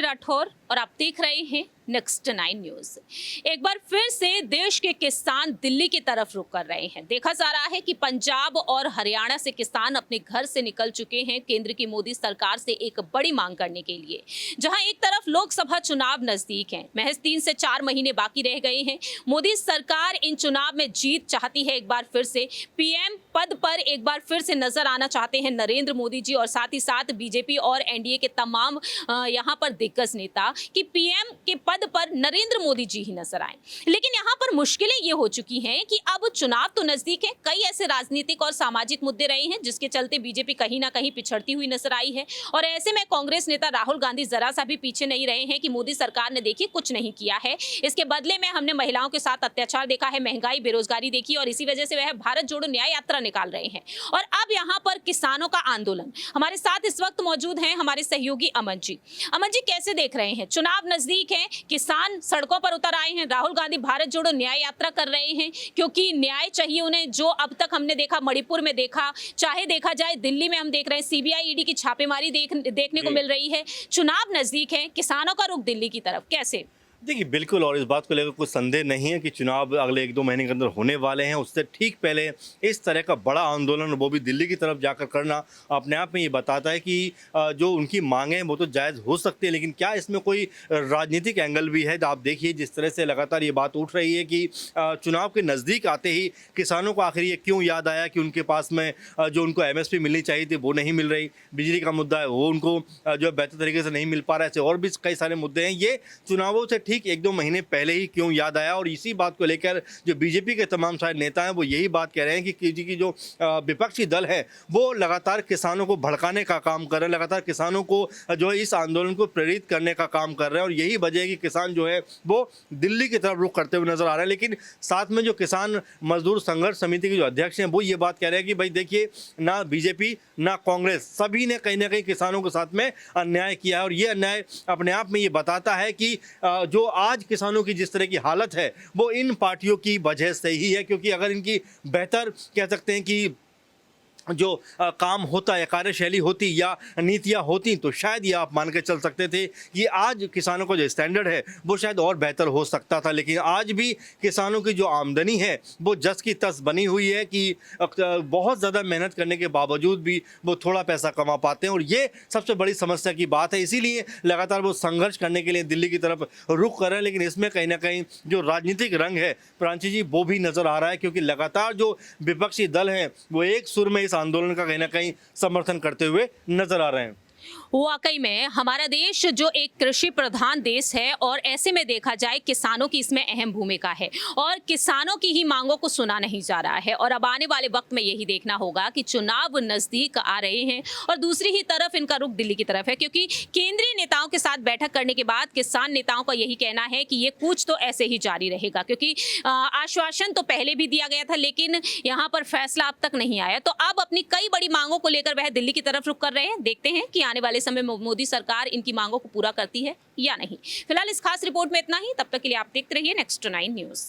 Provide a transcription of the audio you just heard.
राठौर और आप देख रहे हैं नेक्स्ट 9 न्यूज। एक बार फिर से देश के किसान दिल्ली की तरफ रुख कर रहे हैं। देखा जा रहा है कि पंजाब और हरियाणा से किसान अपने घर से निकल चुके हैं केंद्र की मोदी सरकार से एक बड़ी मांग करने के लिए। जहां एक तरफ लोकसभा चुनाव नजदीक हैं, महज 3 से 4 महीने बाकी रह गए हैं। मोदी सरकार इन चुनाव में जीत चाहती है। एक बार फिर से पीएम पद पर एक बार फिर से नजर आना चाहते हैं नरेंद्र मोदी जी, और साथ ही साथ बीजेपी और एनडीए के तमाम यहां पर दिग्गज नेता कि पीएम के पद पर नरेंद्र मोदी जी ही नजर आए। लेकिन यहां पर मुश्किलें ये हो चुकी हैं कि अब चुनाव तो नजदीक है, कई ऐसे राजनीतिक और सामाजिक मुद्दे रहे हैं जिसके चलते बीजेपी कहीं ना कहीं पिछड़ती हुई नजर आई है। और ऐसे में कांग्रेस नेता राहुल गांधी जरा सा भी पीछे नहीं रहे हैं कि मोदी सरकार ने देखिए कुछ नहीं किया है, इसके बदले में हमने महिलाओं के साथ अत्याचार देखा है, महंगाई बेरोजगारी देखी, और इसी वजह से वह भारत जोड़ो न्याय यात्रा निकाल रहे हैं। और अब यहाँ पर किसानों का आंदोलन। हमारे साथ इस वक्त मौजूद हैं हमारे सहयोगी अमन जी। अमन जी, कैसे देख रहे हैं? चुनाव नजदीक है, किसान सड़कों पर उतर आए हैं, राहुल गांधी भारत जोड़ो न्याय यात्रा कर रहे हैं क्योंकि न्याय चाहिए उन्हें। जो अब तक हमने देखा, मणिपुर में देखा, चाहे देखा जाए दिल्ली में हम देख रहे हैं सीबीआई ईडी की छापेमारी देखने को मिल रही है। चुनाव नजदीक है, किसानों का रुख दिल्ली की तरफ, कैसे? देखिए, बिल्कुल, और इस बात को लेकर कोई संदेह नहीं है कि चुनाव अगले 1-2 महीने के अंदर होने वाले हैं। उससे ठीक पहले इस तरह का बड़ा आंदोलन, वो भी दिल्ली की तरफ जाकर करना, अपने आप में ये बताता है कि जो उनकी मांगें हैं वो तो जायज़ हो सकती है, लेकिन क्या इसमें कोई राजनीतिक एंगल भी है? तो आप देखिए जिस तरह से लगातार ये बात उठ रही है कि चुनाव के नज़दीक आते ही किसानों को आखिर ये क्यों याद आया कि उनके पास में जो उनको एमएसपी मिलनी चाहिए थी वो नहीं मिल रही, बिजली का मुद्दा है वो उनको जो है बेहतर तरीके से नहीं मिल पा रहा है, ऐसे और भी कई सारे मुद्दे हैं। ये चुनावों से ठीक 1-2 महीने पहले ही क्यों याद आया? और इसी बात को लेकर जो बीजेपी के तमाम सारे नेता हैं वो यही बात कह रहे हैं कि जो विपक्षी दल है वो लगातार किसानों को भड़काने का काम कर रहे हैं, लगातार किसानों को जो है इस आंदोलन को प्रेरित करने का काम कर रहे हैं, और यही वजह है कि किसान जो है वो दिल्ली की तरफ रुख करते हुए नजर आ रहे हैं। लेकिन साथ में जो किसान मजदूर संघर्ष समिति के जो अध्यक्ष हैं वो ये बात कह रहे हैं कि भाई देखिए, ना बीजेपी ना कांग्रेस, सभी ने कहीं ना कहीं किसानों के साथ में अन्याय किया है, और ये अन्याय अपने आप में ये बताता है कि जो आज किसानों की जिस तरह की हालत है वो इन पार्टियों की वजह से ही है। क्योंकि अगर इनकी बेहतर कह सकते हैं कि जो काम होता है, कार्यशैली होती या नीतियाँ होती, तो शायद ये आप मान के चल सकते थे कि आज किसानों का जो स्टैंडर्ड है वो शायद और बेहतर हो सकता था। लेकिन आज भी किसानों की जो आमदनी है वो जस की तस बनी हुई है कि बहुत ज़्यादा मेहनत करने के बावजूद भी वो थोड़ा पैसा कमा पाते हैं, और ये सबसे बड़ी समस्या की बात है। इसीलिए लगातार वो संघर्ष करने के लिए दिल्ली की तरफ रुख कर रहे हैं। लेकिन इसमें कहीं ना कहीं जो राजनीतिक रंग है प्रांची जी, वो भी नज़र आ रहा है, क्योंकि लगातार जो विपक्षी दल हैं वो एक सुर में आंदोलन का कहीं ना कहीं समर्थन करते हुए नजर आ रहे हैं। वाकई में हमारा देश जो एक कृषि प्रधान देश है, और ऐसे में देखा जाए किसानों की इसमें अहम भूमिका है, और किसानों की ही मांगों को सुना नहीं जा रहा है। और अब आने वाले वक्त में यही देखना होगा कि चुनाव नजदीक आ रहे हैं और दूसरी ही तरफ इनका रुख दिल्ली की तरफ है, क्योंकि केंद्रीय नेताओं के साथ बैठक करने के बाद किसान नेताओं का यही कहना है कि ये कूच तो ऐसे ही जारी रहेगा, क्योंकि आश्वासन तो पहले भी दिया गया था लेकिन यहाँ पर फैसला अब तक नहीं आया। तो अब अपनी कई बड़ी मांगों को लेकर वह दिल्ली की तरफ रुख कर रहे हैं। देखते हैं कि आने वाले समय मोदी सरकार इनकी मांगों को पूरा करती है या नहीं। फिलहाल इस खास रिपोर्ट में इतना ही। तब तक के लिए आप देखते रहिए नेक्स्ट 9 न्यूज।